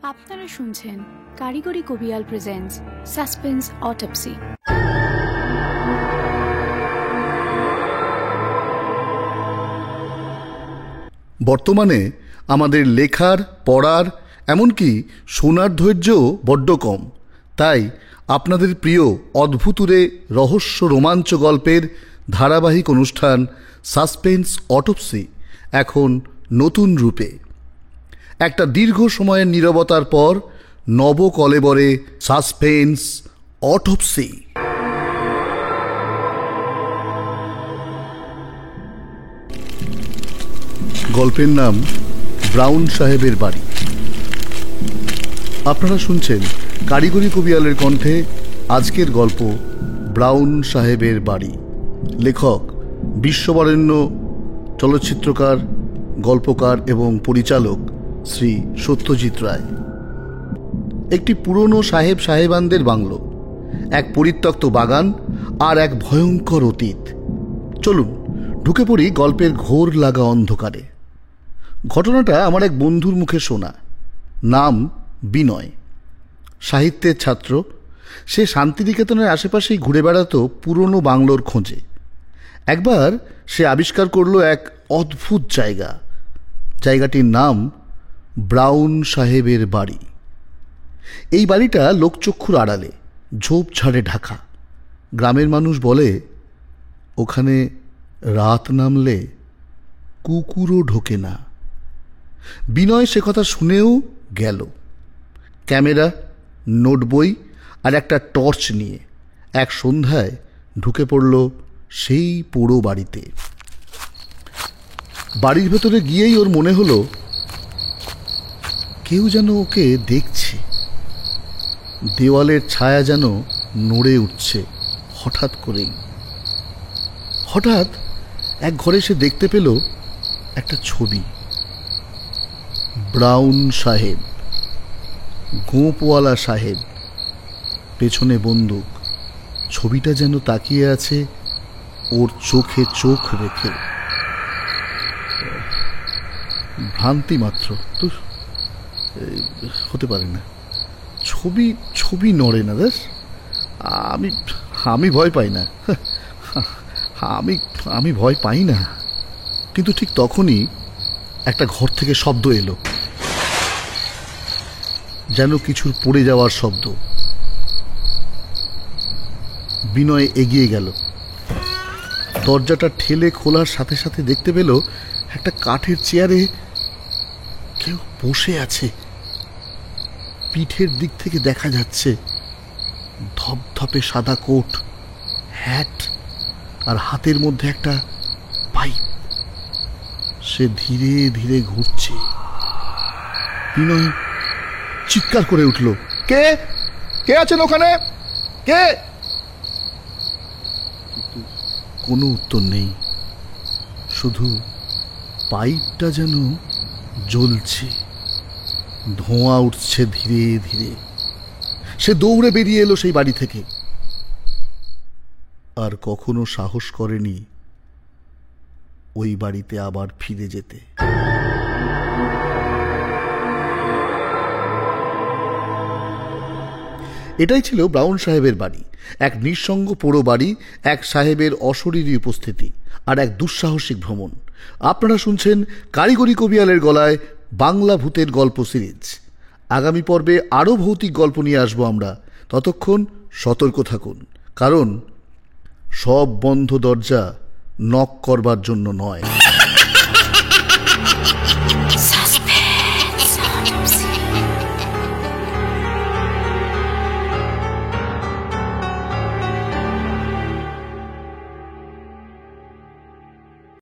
আপনারা শুনছেন কারিগরি কবিয়াল প্রেজেন্টস সাসপেন্স অটোপসি। বর্তমানে আমাদের লেখার, পড়ার, এমনকি শোনার ধৈর্যও বড্ড কম। তাই আপনাদের প্রিয় অদ্ভুতুরে রহস্য রোমাঞ্চ গল্পের ধারাবাহিক অনুষ্ঠান সাসপেন্স অটোপসি এখন নতুন রূপে। একটা দীর্ঘ সময়ের নীরবতার পর নবকলেবরে সাসপেন্স অটোপসি। গল্পের নাম ব্রাউন সাহেবের বাড়ি। আপনারা শুনছেন কারিগরি কবিয়ালের কণ্ঠে আজকের গল্প ব্রাউন সাহেবের বাড়ি। লেখক বিশ্ববরেণ্য চলচ্চিত্রকার, গল্পকার এবং পরিচালক শ্রী সত্যজিৎ রায়। একটি পুরনো সাহেবানদের বাংলো, এক পরিত্যক্ত বাগান আর এক ভয়ঙ্কর অতীত। চলুন ঢুকে পড়ি গল্পের ঘোর লাগা অন্ধকারে। ঘটনাটা আমার এক বন্ধুর মুখে শোনা। নাম বিনয়, সাহিত্যের ছাত্র। সে শান্তিনিকেতনের আশেপাশেই ঘুরে বেড়াতো পুরনো বাংলোর খোঁজে। একবার সে আবিষ্কার করলো এক অদ্ভুত জায়গাটির নাম ব্রাউন সাহেবের বাড়ি। এই বাড়িটা লোকচক্ষুর আড়ালে, ঝোপঝাড়ে ঢাকা। গ্রামের মানুষ বলে ওখানে রাত নামলে কুকুরও ঢোকে না। বিনয় সে কথা শুনেও গেল, ক্যামেরা, নোট বই আর একটা টর্চ নিয়ে এক সন্ধ্যায় ঢুকে পড়ল সেই পোড়ো বাড়িতে। বাড়ির ভেতরে গিয়েই ওর মনে হলো কেউ যেন ওকে দেখছে। দেওয়ালের ছায়া যেন নড়ে উঠছে হঠাৎ করেই। হঠাৎ এক ঘরে সে দেখতে পেল একটা ছবি। ব্রাউন সাহেব, গোঁপওয়ালা সাহেব, পেছনে বন্দুক। ছবিটা যেন তাকিয়ে আছে ওর চোখে চোখ রেখে। ভ্রান্তি মাত্র, তো হতে পারে না। ছবি নড়ে না দাস। আমি ভয় পাই না। আমি ভয় পাই না। কিন্তু ঠিক তখনই একটা ঘর থেকে শব্দ এলো, যেন কিছুর পড়ে যাওয়ার শব্দ। বিনয় এগিয়ে গেল। দরজাটা ঠেলে খোলার সাথে সাথে দেখতে পেল একটা কাঠের চেয়ারে কেউ বসে আছে। পিঠের দিক থেকে দেখা যাচ্ছে ধপধপে সাদা কোট, হ্যাট আর হাতের মধ্যে একটা পাইপ। সে ধীরে ধীরে ঘুরছে। বিনয় চিৎকার করে উঠল, কে কে আছেন ওখানে? কে? কিন্তু কোনো উত্তর নেই। শুধু পাইপটা যেন জ্বলছে, ধোঁয়া উঠছে ধীরে ধীরে। সে দৌড়ে বেরিয়ে এলো সেই বাড়ি থেকে। আর কখনো সাহস করেনি ওই বাড়িতে আবার ফিরে যেতে। এটাই ছিল ব্রাউন সাহেবের বাড়ি। এক নিঃসঙ্গ পোড়ো বাড়ি, এক সাহেবের অশরীরী উপস্থিতি আর এক দুঃসাহসিক ভ্রমণ। আপনারা শুনছেন কারিগরি কবিয়ালের গলায় বাংলা ভূতের গল্প সিরিজ। আগামী পর্বে আরও ভৌতিক গল্প নিয়ে আসবো আমরা। ততক্ষণ সতর্ক থাকুন, কারণ সব বন্ধ দরজা নক করবার জন্য নয়।